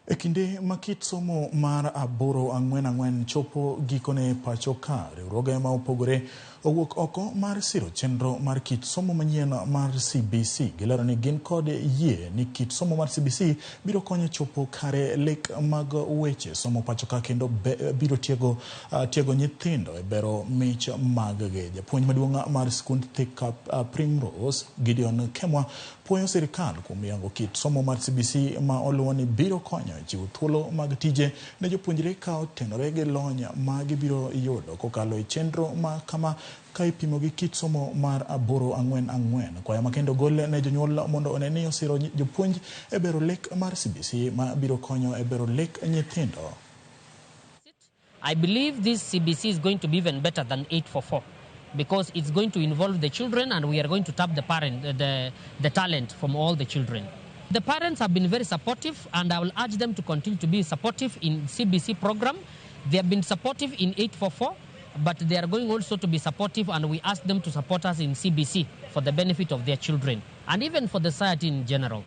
E kinde ma kit somo mar 8-4-4 chopo gikone pacho ka, riwruoge ma opogore owuok oko mar siro chenro mar kit somo manyien mar CBC. Gilero ni gin kod yie ni kit somo mar CBC biro konyo chopo kare lek mag weche somo pacho ka kendo biro tiego nyithindo e bero mich mag gi. Japuonj maduong' mar skund Thika Primrose, Gideon Kemwa, puoyo sirikal kuom yango kit somo mar CBC ma oluwo ni biro konyo chiwo thuolo mag tije ne jopuonjre ka otenore gi lony ma gibiro yudo kokalo e chenro ma kama ka ipimo gi kit somo mar 8-4-4. Kwaya makendo gol ne jonyuol mondo one ni osiro jopuonj e bero lek mar CBC ma biro konyo e bero lek nyithindo. I believe this CBC is going to be even better than 8-4-4 because it's going to involve the children and we are going to tap the talent from all the children. The parents have been very supportive and I will urge them to continue to be supportive in CBC program. They have been supportive in 8-4-4, but they are going also to be supportive and we ask them to support us in CBC for the benefit of their children and even for the society in general.